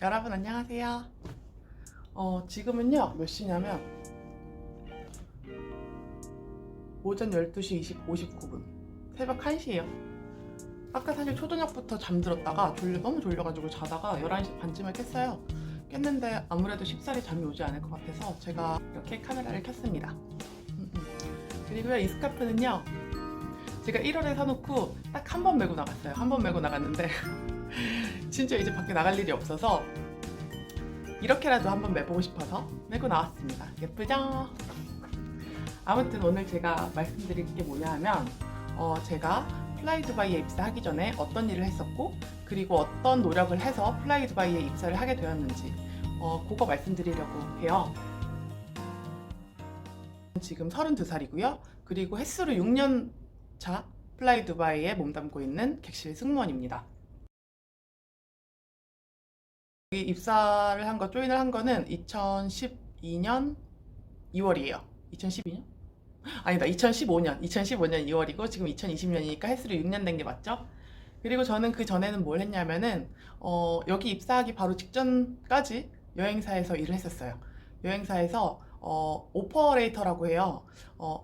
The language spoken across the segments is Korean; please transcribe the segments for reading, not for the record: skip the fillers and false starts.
여러분 안녕하세요. 지금은요 몇 시냐면 오전 12시 59분 새벽 1시예요. 아까 사실 초저녁부터 잠들었다가 너무 졸려가지고 자다가 11시 반쯤에 깼어요. 깼는데 아무래도 쉽사리 잠이 오지 않을 것 같아서 제가 이렇게 카메라를 켰습니다. 그리고요 이 스카프는요 제가 1월에 사놓고 딱 한 번 메고 나갔어요. 한 번 메고 나갔는데 진짜 이제 밖에 나갈 일이 없어서 이렇게라도 한번 매보고 싶어서 메고 나왔습니다. 예쁘죠? 아무튼 오늘 제가 말씀드릴 게 뭐냐 하면 제가 플라이 두바이에 입사하기 전에 어떤 일을 했었고 그리고 어떤 노력을 해서 플라이 두바이에 입사를 하게 되었는지 그거 말씀드리려고 해요. 지금 32살이고요. 그리고 햇수로 6년 차 플라이 두바이에 몸담고 있는 객실 승무원입니다. 여기 입사를 한 거, 조인을 한 거는 2012년 2월이에요. 2012년? 아니다, 2015년 2월이고 지금 2020년이니까 햇수로 6년 된 게 맞죠? 그리고 저는 그 전에는 뭘 했냐면은 여기 입사하기 바로 직전까지 여행사에서 일을 했었어요. 여행사에서 오퍼레이터라고 해요.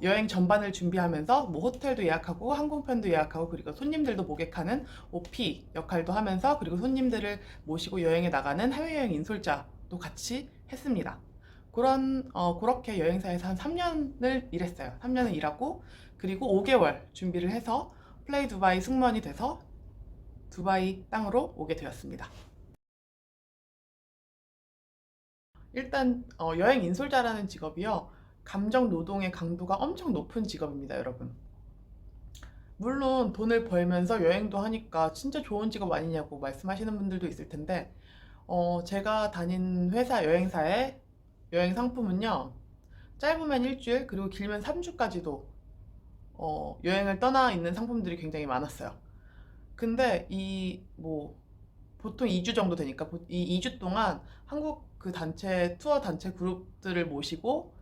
여행 전반을 준비하면서 뭐 호텔도 예약하고 항공편도 예약하고 그리고 손님들도 모객하는 OP 역할도 하면서 그리고 손님들을 모시고 여행에 나가는 해외여행 인솔자도 같이 했습니다. 그렇게 여행사에서 한 3년을 일했어요. 3년을 일하고 그리고 5개월 준비를 해서 플라이 두바이 승무원이 돼서 두바이 땅으로 오게 되었습니다. 일단 여행 인솔자라는 직업이요 감정 노동의 강도가 엄청 높은 직업입니다, 여러분. 물론 돈을 벌면서 여행도 하니까 진짜 좋은 직업 아니냐고 말씀하시는 분들도 있을 텐데 제가 다닌 회사 여행사의 여행 상품은요 짧으면 일주일 그리고 길면 3주까지도 여행을 떠나 있는 상품들이 굉장히 많았어요. 근데 보통 2주 정도 되니까 이 2주 동안 한국 그 단체 투어 단체 그룹들을 모시고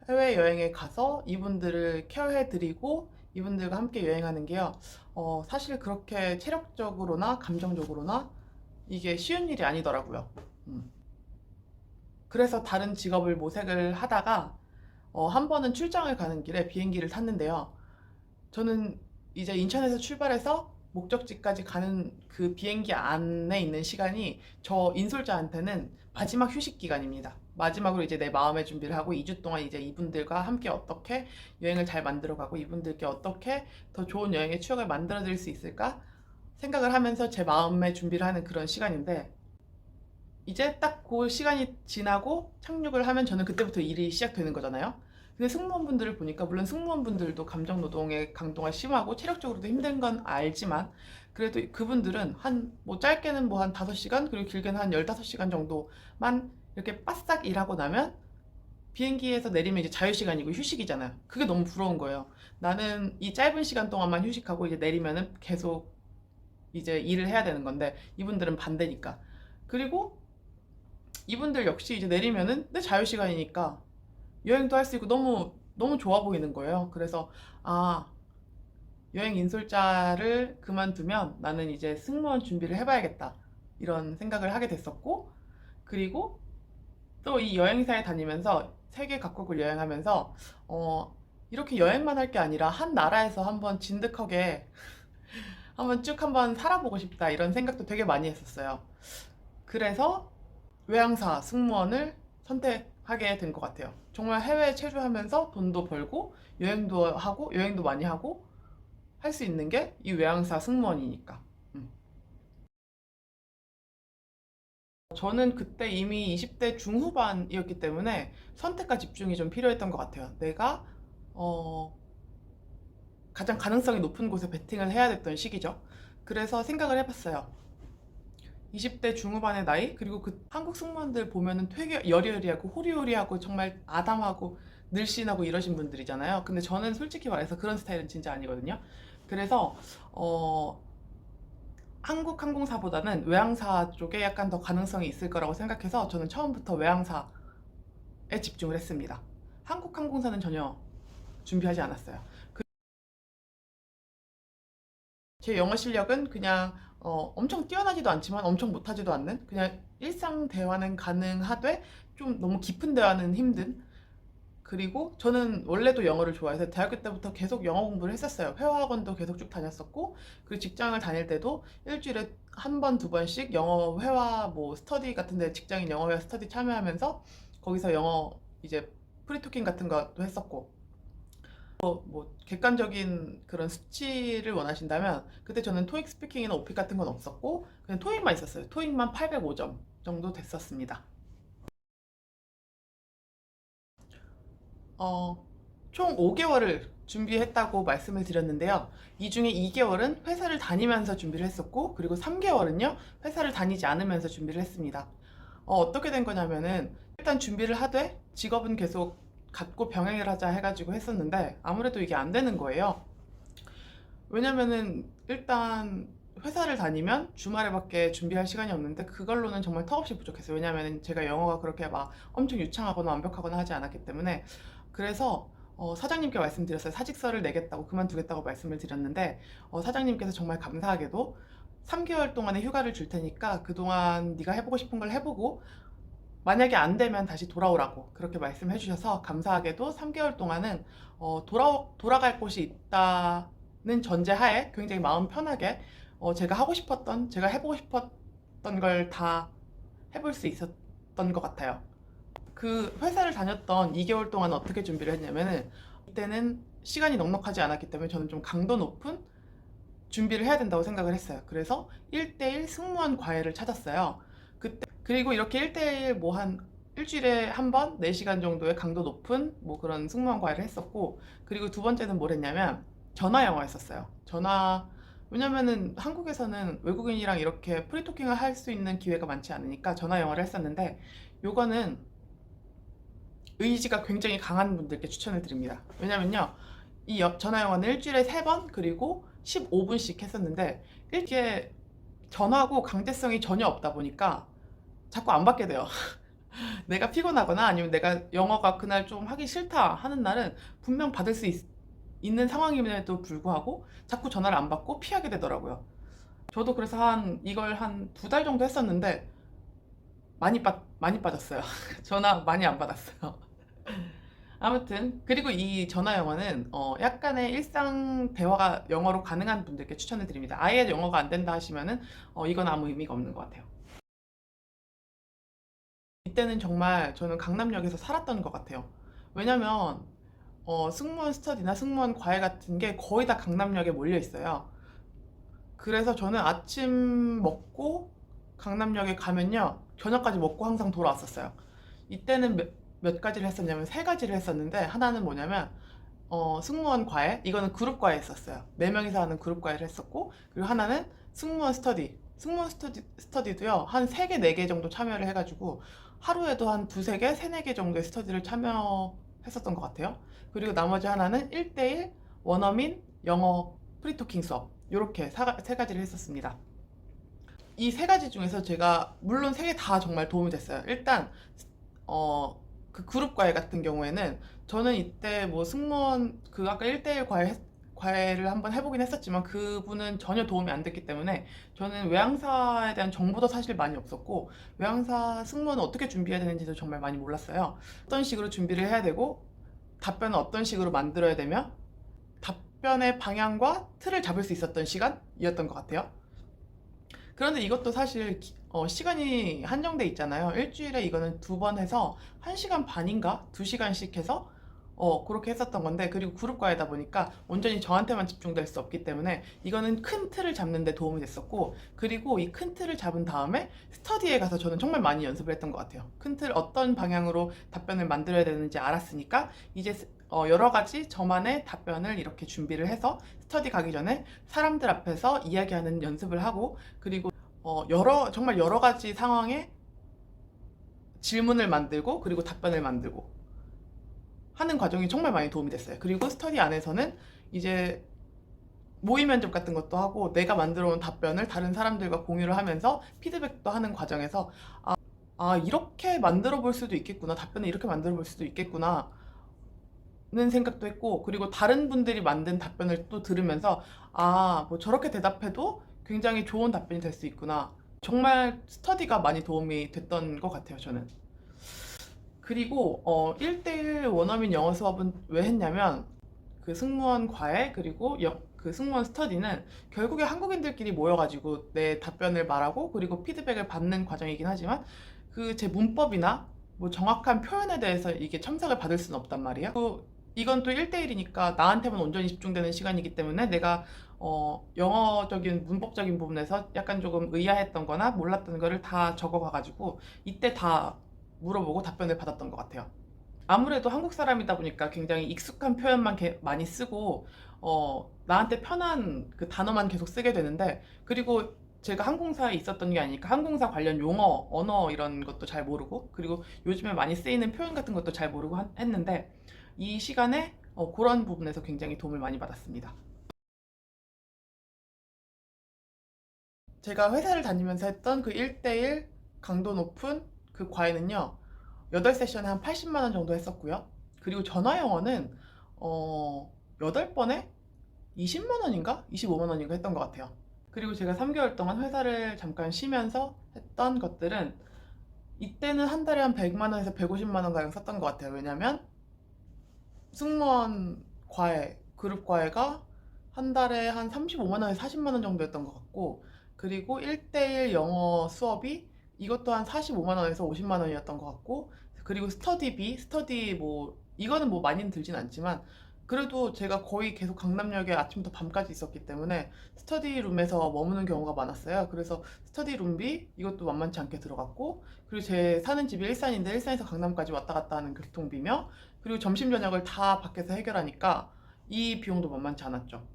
해외 여행에 가서 이분들을 케어해 드리고 이분들과 함께 여행하는 게요. 사실 그렇게 체력적으로나 감정적으로나 이게 쉬운 일이 아니더라고요. 그래서 다른 직업을 모색을 하다가 한 번은 출장을 가는 길에 비행기를 탔는데요. 저는 이제 인천에서 출발해서 목적지까지 가는 그 비행기 안에 있는 시간이 저 인솔자한테는 마지막 휴식 기간입니다. 마지막으로 이제 내 마음의 준비를 하고 2주 동안 이제 이분들과 함께 어떻게 여행을 잘 만들어가고 이분들께 어떻게 더 좋은 여행의 추억을 만들어 드릴 수 있을까 생각을 하면서 제 마음의 준비를 하는 그런 시간인데 이제 딱 그 시간이 지나고 착륙을 하면 저는 그때부터 일이 시작되는 거잖아요. 근데 승무원분들을 보니까 물론 승무원분들도 감정 노동의 강도가 심하고 체력적으로도 힘든 건 알지만 그래도 그분들은 뭐 짧게는 뭐 한 5시간 그리고 길게는 한 15시간 정도만 이렇게 바싹 일하고 나면 비행기에서 내리면 이제 자유시간이고 휴식이잖아요. 그게 너무 부러운 거예요. 나는 이 짧은 시간 동안만 휴식하고 이제 내리면은 계속 이제 일을 해야 되는 건데 이분들은 반대니까. 그리고 이분들 역시 이제 내리면은 내 자유시간이니까 여행도 할 수 있고 너무 너무 좋아 보이는 거예요. 그래서 여행 인솔자를 그만두면 나는 이제 승무원 준비를 해봐야겠다 이런 생각을 하게 됐었고 그리고 또 이 여행사에 다니면서 세계 각국을 여행하면서 이렇게 여행만 할 게 아니라 한 나라에서 한번 진득하게 한번 살아보고 싶다 이런 생각도 되게 많이 했었어요. 그래서 외항사 승무원을 선택하게 된 것 같아요. 정말 해외에 체류하면서 돈도 벌고 여행도 많이 하고 할 수 있는 게 이 외항사 승무원이니까. 저는 그때 이미 20대 중후반이었기 때문에 선택과 집중이 좀 필요했던 것 같아요. 내가 가장 가능성이 높은 곳에 베팅을 해야 됐던 시기죠. 그래서 생각을 해봤어요. 20대 중후반의 나이 그리고 그 한국 승무원들 보면은 되게 여리여리하고 호리호리하고 정말 아담하고 늘씬하고 이러신 분들이잖아요. 근데 저는 솔직히 말해서 그런 스타일은 진짜 아니거든요. 그래서 한국 항공사보다는 외항사 쪽에 약간 더 가능성이 있을 거라고 생각해서 저는 처음부터 외항사에 집중을 했습니다. 한국 항공사는 전혀 준비하지 않았어요. 제 영어 실력은 그냥 엄청 뛰어나지도 않지만 엄청 못하지도 않는 그냥 일상 대화는 가능하되 좀 너무 깊은 대화는 힘든. 그리고 저는 원래도 영어를 좋아해서 대학교 때부터 계속 영어 공부를 했었어요. 회화학원도 계속 쭉 다녔었고, 그리고 직장을 다닐 때도 일주일에 한 번, 두 번씩 영어 회화 뭐 스터디 같은 데 직장인 영어 회화 스터디 참여하면서 거기서 영어 이제 프리토킹 같은 것도 했었고, 뭐 객관적인 그런 수치를 원하신다면 그때 저는 토익 스피킹이나 오픽 같은 건 없었고 그냥 토익만 있었어요. 토익만 805점 정도 됐었습니다. 어, 총 5개월을 준비했다고 말씀을 드렸는데요. 이 중에 2개월은 회사를 다니면서 준비를 했었고, 그리고 3개월은요, 회사를 다니지 않으면서 준비를 했습니다. 어떻게 된 거냐면은, 일단 준비를 하되 직업은 계속 갖고 병행을 하자 해가지고 했었는데, 아무래도 이게 안 되는 거예요. 왜냐면은, 일단 회사를 다니면 주말에밖에 준비할 시간이 없는데, 그걸로는 정말 턱없이 부족했어요. 왜냐면은 제가 영어가 그렇게 막 엄청 유창하거나 완벽하거나 하지 않았기 때문에. 그래서 사장님께 말씀드렸어요. 사직서를 내겠다고 그만두겠다고 말씀을 드렸는데 사장님께서 정말 감사하게도 3개월 동안의 휴가를 줄 테니까 그동안 네가 해보고 싶은 걸 해보고 만약에 안 되면 다시 돌아오라고 그렇게 말씀해 주셔서 감사하게도 3개월 동안은 돌아갈 곳이 있다는 전제하에 굉장히 마음 편하게 제가 하고 싶었던 제가 해보고 싶었던 걸 다 해볼 수 있었던 것 같아요. 그 회사를 다녔던 2개월 동안 어떻게 준비를 했냐면은 이때는 시간이 넉넉하지 않았기 때문에 저는 좀 강도 높은 준비를 해야 된다고 생각을 했어요. 그래서 1대1 승무원 과외를 찾았어요. 그리고 이렇게 1대1 뭐 한 일주일에 한 번 4시간 정도의 강도 높은 뭐 그런 승무원 과외를 했었고, 그리고 두 번째는 뭘 했냐면 전화 영어 했었어요. 왜냐면은 한국에서는 외국인이랑 이렇게 프리토킹을 할 수 있는 기회가 많지 않으니까 전화 영어를 했었는데, 요거는 의지가 굉장히 강한 분들께 추천을 드립니다. 왜냐면요, 이 전화 영어는 일주일에 3번 그리고 15분씩 했었는데 이게 전화하고 강제성이 전혀 없다 보니까 자꾸 안 받게 돼요. 내가 피곤하거나 아니면 내가 영어가 그날 좀 하기 싫다 하는 날은 분명 받을 수 있는 상황임에도 불구하고 자꾸 전화를 안 받고 피하게 되더라고요. 저도 그래서 이걸 한 2달 정도 했었는데 많이 빠졌어요. 전화 많이 안 받았어요. 아무튼 그리고 이 전화 영어는 약간의 일상 대화가 영어로 가능한 분들께 추천을 드립니다. 아예 영어가 안 된다 하시면은 이건 아무 의미가 없는 것 같아요. 이때는 정말 저는 강남역에서 살았던 것 같아요. 왜냐면 승무원 스터디나 승무원 과외 같은 게 거의 다 강남역에 몰려 있어요. 그래서 저는 아침 먹고 강남역에 가면요, 저녁까지 먹고 항상 돌아왔었어요. 이때는 몇 가지를 했었냐면 3가지를 했었는데, 하나는 뭐냐면 승무원 과외, 이거는 그룹 과외 했었어요. 4명이서 하는 그룹 과외를 했었고, 그리고 하나는 승무원 스터디도요 한 3개, 4개 정도 참여를 해가지고 하루에도 한 두세 개, 세네 개 정도의 스터디를 참여했었던 것 같아요. 그리고 나머지 하나는 1대1 원어민 영어 프리토킹 수업, 이렇게 3가지를 했었습니다. 이 3가지 중에서 제가 물론 3개 다 정말 도움이 됐어요. 일단 그 그룹 과외 같은 경우에는 저는 이때 뭐 승무원 그 아까 1대1 과외를 한번 해보긴 했었지만 그분은 전혀 도움이 안 됐기 때문에 저는 외항사에 대한 정보도 사실 많이 없었고, 외항사 승무원은 어떻게 준비해야 되는지도 정말 많이 몰랐어요. 어떤 식으로 준비를 해야 되고 답변은 어떤 식으로 만들어야 되며 답변의 방향과 틀을 잡을 수 있었던 시간이었던 것 같아요. 그런데 이것도 사실 시간이 한정돼 있잖아요. 일주일에 이거는 2번 해서 1시간 반인가 2시간씩 해서 그렇게 했었던 건데, 그리고 그룹 과외다 보니까 온전히 저한테만 집중될 수 없기 때문에 이거는 큰 틀을 잡는 데 도움이 됐었고, 그리고 이 큰 틀을 잡은 다음에 스터디에 가서 저는 정말 많이 연습을 했던 것 같아요. 큰 틀 어떤 방향으로 답변을 만들어야 되는지 알았으니까 이제 여러 가지 저만의 답변을 이렇게 준비를 해서 스터디 가기 전에 사람들 앞에서 이야기하는 연습을 하고, 그리고 정말 여러 가지 상황에 질문을 만들고 그리고 답변을 만들고 하는 과정이 정말 많이 도움이 됐어요. 그리고 스터디 안에서는 이제 모의 면접 같은 것도 하고 내가 만들어 온 답변을 다른 사람들과 공유를 하면서 피드백도 하는 과정에서 이렇게 만들어 볼 수도 있겠구나, 답변을 이렇게 만들어 볼 수도 있겠구나 는 생각도 했고, 그리고 다른 분들이 만든 답변을 또 들으면서 뭐 저렇게 대답해도 굉장히 좋은 답변이 될 수 있구나. 정말 스터디가 많이 도움이 됐던 것 같아요, 저는. 그리고 1대1 원어민 영어 수업은 왜 했냐면 그 승무원 과외 그리고 그 승무원 스터디는 결국에 한국인들끼리 모여가지고 내 답변을 말하고 그리고 피드백을 받는 과정이긴 하지만 그 제 문법이나 뭐 정확한 표현에 대해서 이게 첨삭을 받을 수는 없단 말이에요. 이건 또 1대1이니까 나한테만 온전히 집중되는 시간이기 때문에 내가 영어적인 문법적인 부분에서 약간 조금 의아했던 거나 몰랐던 거를 다 적어가가지고 이때 다 물어보고 답변을 받았던 것 같아요. 아무래도 한국 사람이다 보니까 굉장히 익숙한 표현만 많이 쓰고 나한테 편한 그 단어만 계속 쓰게 되는데, 그리고 제가 항공사에 있었던 게 아니니까 항공사 관련 용어, 언어 이런 것도 잘 모르고 그리고 요즘에 많이 쓰이는 표현 같은 것도 잘 모르고 했는데 이 시간에 그런 부분에서 굉장히 도움을 많이 받았습니다. 제가 회사를 다니면서 했던 그 1대1 강도 높은 그 과외는요, 8세션에 한 80만 원 정도 했었고요. 그리고 전화 영어는 8번에 20만 원인가? 25만 원인가 했던 것 같아요. 그리고 제가 3개월 동안 회사를 잠깐 쉬면서 했던 것들은 이때는 한 달에 한 100만 원에서 150만 원 가량 썼던 것 같아요. 왜냐면 승무원 과외, 그룹 과외가 한 달에 한 35만 원에서 40만 원 정도였던 것 같고, 그리고 1대1 영어 수업이 이것도 한 45만 원에서 50만 원이었던 것 같고, 그리고 스터디비, 스터디 뭐 이거는 뭐 많이는 들진 않지만 그래도 제가 거의 계속 강남역에 아침부터 밤까지 있었기 때문에 스터디룸에서 머무는 경우가 많았어요. 그래서 스터디룸비 이것도 만만치 않게 들어갔고, 그리고 제 사는 집이 일산인데 일산에서 강남까지 왔다 갔다 하는 교통비며, 그리고 점심 저녁을 다 밖에서 해결하니까 이 비용도 만만치 않았죠.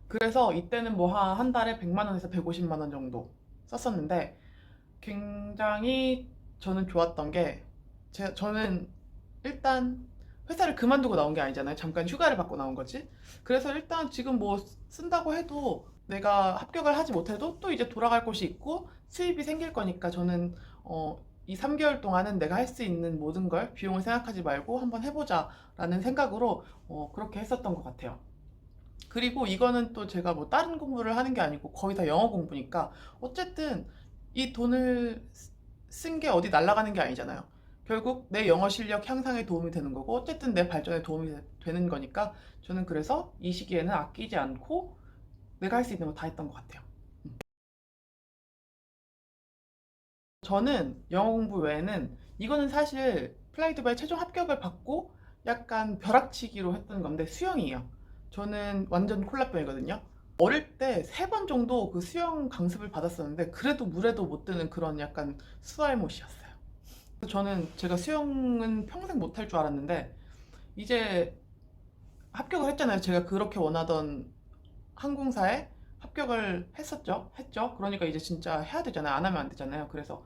그래서 이때는 뭐 한 달에 100만 원에서 150만 원 정도 썼었는데, 굉장히 저는 좋았던 게 저는 일단 회사를 그만두고 나온 게 아니잖아요. 잠깐 휴가를 받고 나온 거지. 그래서 일단 지금 뭐 쓴다고 해도 내가 합격을 하지 못해도 또 이제 돌아갈 곳이 있고 수입이 생길 거니까 저는 이 3개월 동안은 내가 할 수 있는 모든 걸 비용을 생각하지 말고 한번 해보자 라는 생각으로 그렇게 했었던 것 같아요. 그리고 이거는 또 제가 뭐 다른 공부를 하는 게 아니고 거의 다 영어 공부니까 어쨌든 이 돈을 쓴 게 어디 날아가는 게 아니잖아요. 결국 내 영어 실력 향상에 도움이 되는 거고 어쨌든 내 발전에 도움이 되는 거니까 저는 그래서 이 시기에는 아끼지 않고 내가 할 수 있는 거 다 했던 것 같아요. 저는 영어 공부 외에는 이거는 사실 플라이드바이 최종 합격을 받고 약간 벼락치기로 했던 건데 수영이에요. 저는 완전 콜라병이거든요. 어릴 때 3번 정도 그 수영 강습을 받았었는데 그래도 물에도 못 드는 그런 약간 수알못이었어요. 저는 제가 수영은 평생 못할 줄 알았는데 이제 합격을 했잖아요. 제가 그렇게 원하던 항공사에 합격을 했죠. 그러니까 이제 진짜 해야 되잖아요. 안 하면 안 되잖아요. 그래서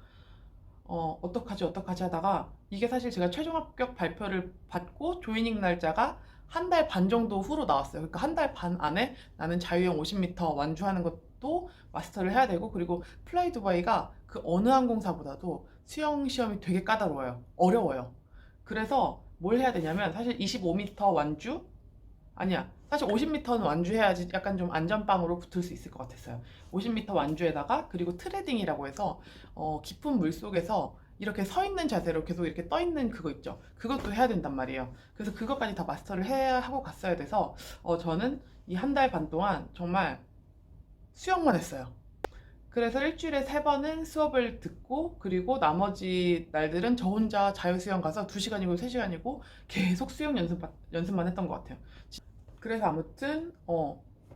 어떡하지 하다가 이게 사실 제가 최종 합격 발표를 받고 조이닝 날짜가 한 달 반 정도 후로 나왔어요. 그러니까 한 달 반 안에 나는 자유형 50m 완주하는 것도 마스터를 해야 되고, 그리고 플라이 두바이가 그 어느 항공사보다도 수영 시험이 되게 까다로워요. 어려워요. 그래서 뭘 해야 되냐면 사실 25m 완주? 아니야. 사실 50m는 완주해야지 약간 좀 안전빵으로 붙을 수 있을 것 같았어요. 50m 완주에다가 그리고 트레딩이라고 해서 깊은 물 속에서 이렇게 서 있는 자세로 계속 이렇게 떠 있는 그거 있죠. 그것도 해야 된단 말이에요. 그래서 그것까지 다 마스터를 해야 하고 갔어야 돼서 저는 이 한 달 반 동안 정말 수영만 했어요. 그래서 일주일에 3번은 수업을 듣고 그리고 나머지 날들은 저 혼자 자유수영 가서 2시간이고 3시간이고 계속 수영 연습만 했던 것 같아요. 그래서 아무튼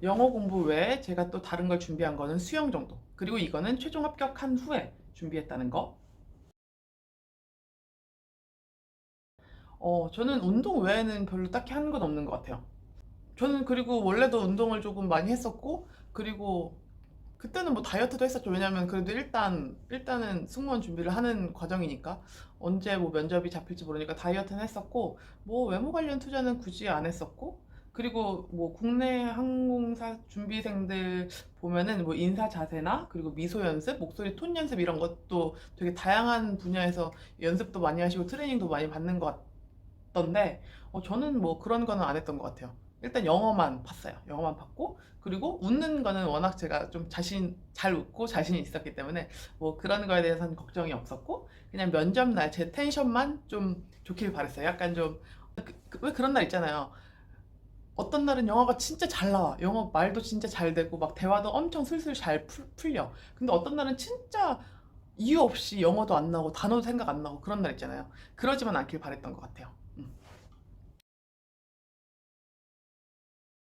영어 공부 외에 제가 또 다른 걸 준비한 거는 수영 정도. 그리고 이거는 최종 합격한 후에 준비했다는 거. 저는 운동 외에는 별로 딱히 하는 건 없는 것 같아요. 저는 그리고 원래도 운동을 조금 많이 했었고, 그리고 그때는 뭐 다이어트도 했었죠. 왜냐면 그래도 일단은 승무원 준비를 하는 과정이니까 언제 뭐 면접이 잡힐지 모르니까 다이어트는 했었고, 뭐 외모 관련 투자는 굳이 안 했었고, 그리고 뭐 국내 항공사 준비생들 보면은 뭐 인사 자세나 그리고 미소 연습, 목소리 톤 연습 이런 것도 되게 다양한 분야에서 연습도 많이 하시고 트레이닝도 많이 받는 것 같던데 저는 뭐 그런 거는 안 했던 것 같아요. 일단 영어만 봤어요. 영어만 봤고, 그리고 웃는 거는 워낙 제가 좀 잘 웃고 자신이 있었기 때문에 뭐 그런 거에 대해서는 걱정이 없었고, 그냥 면접 날 제 텐션만 좀 좋길 바랬어요. 약간 좀, 왜 그런 날 있잖아요. 어떤 날은 영어가 진짜 잘 나와. 영어 말도 진짜 잘 되고, 막 대화도 엄청 술술 잘 풀려. 근데 어떤 날은 진짜 이유 없이 영어도 안 나오고, 단어도 생각 안 나고 그런 날 있잖아요. 그러지만 않길 바랬던 것 같아요.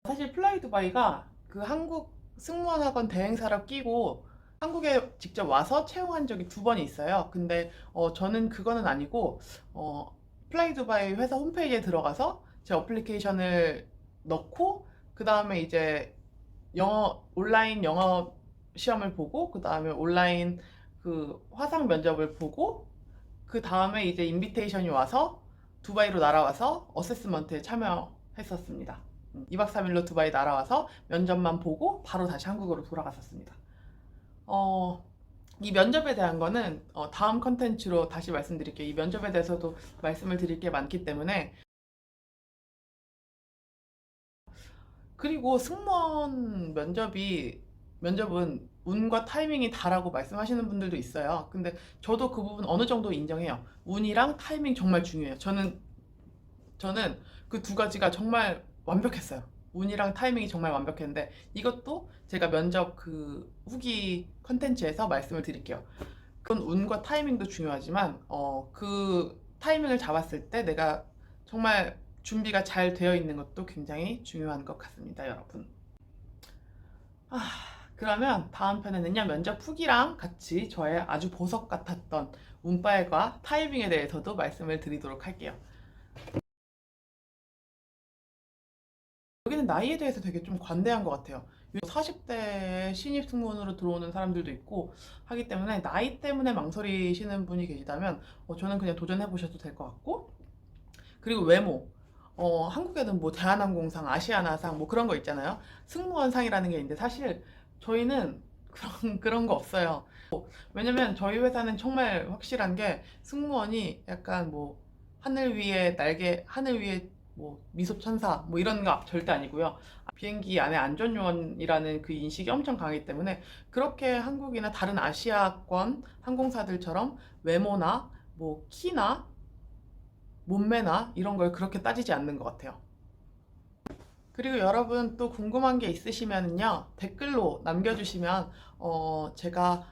사실 플라이 두바이가 그 한국 승무원 학원 대행사로 끼고 한국에 직접 와서 채용한 적이 두 번이 있어요. 근데 저는 그거는 아니고 플라이 두바이 회사 홈페이지에 들어가서 제 어플리케이션을 넣고, 그 다음에 이제 온라인 영어 시험을 보고, 그 다음에 온라인 그 화상 면접을 보고, 그 다음에 이제 인비테이션이 와서 두바이로 날아와서 어세스먼트에 참여했었습니다. 2박 3일로 두바이 날아와서 면접만 보고 바로 다시 한국으로 돌아갔었습니다. 어, 이 면접에 대한 거는 다음 컨텐츠로 다시 말씀드릴게요. 이 면접에 대해서도 말씀을 드릴 게 많기 때문에. 그리고 승무원 면접은 운과 타이밍이 다라고 말씀하시는 분들도 있어요. 근데 저도 그 부분 어느 정도 인정해요. 운이랑 타이밍 정말 중요해요. 저는 그 두 가지가 정말 완벽했어요. 운이랑 타이밍이 정말 완벽했는데, 이것도 제가 면접 그 후기 컨텐츠에서 말씀을 드릴게요. 그건 운과 타이밍도 중요하지만 그 타이밍을 잡았을 때 내가 정말 준비가 잘 되어 있는 것도 굉장히 중요한 것 같습니다, 여러분. 아, 그러면 다음 편에는요, 면접 후기랑 같이 저의 아주 보석 같았던 운빨과 타이밍에 대해서도 말씀을 드리도록 할게요. 여기는 나이에 대해서 되게 좀 관대한 것 같아요. 40대 신입 승무원으로 들어오는 사람들도 있고 하기 때문에, 나이 때문에 망설이시는 분이 계시다면 저는 그냥 도전해 보셔도 될 것 같고, 그리고 외모. 한국에는 뭐 대한항공상, 아시아나상 뭐 그런 거 있잖아요. 승무원상이라는 게 있는데, 사실 저희는 그런 거 없어요. 왜냐면 저희 회사는 정말 확실한 게, 승무원이 약간 뭐 하늘 위에 뭐 미소천사 뭐 이런 거 절대 아니고요. 비행기 안에 안전요원이라는 그 인식이 엄청 강하기 때문에, 그렇게 한국이나 다른 아시아권 항공사들처럼 외모나 뭐 키나 몸매나 이런 걸 그렇게 따지지 않는 것 같아요. 그리고 여러분 또 궁금한 게 있으시면요, 댓글로 남겨주시면 제가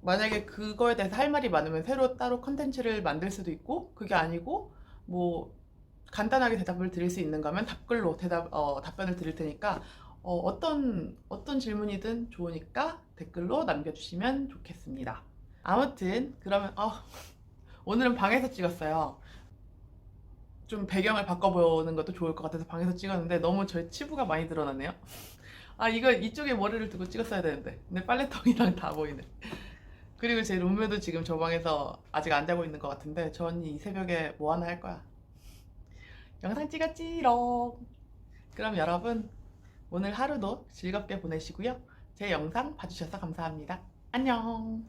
만약에 그거에 대해서 할 말이 많으면 새로 따로 컨텐츠를 만들 수도 있고, 그게 아니고 뭐 간단하게 대답을 드릴 수 있는 거면 답글로 답변을 드릴 테니까, 어떤 질문이든 좋으니까 댓글로 남겨주시면 좋겠습니다. 아무튼 그러면 오늘은 방에서 찍었어요. 좀 배경을 바꿔보는 것도 좋을 것 같아서 방에서 찍었는데, 너무 저의 치부가 많이 드러나네요. 이거 이쪽에 머리를 두고 찍었어야 되는데. 근데 빨래통이랑 다 보이네. 그리고 제 룸메도 지금 저 방에서 아직 안 자고 있는 것 같은데, 저 언니 이 새벽에 뭐 하나 할 거야. 영상 찍었지롱. 그럼 여러분, 오늘 하루도 즐겁게 보내시고요. 제 영상 봐주셔서 감사합니다. 안녕.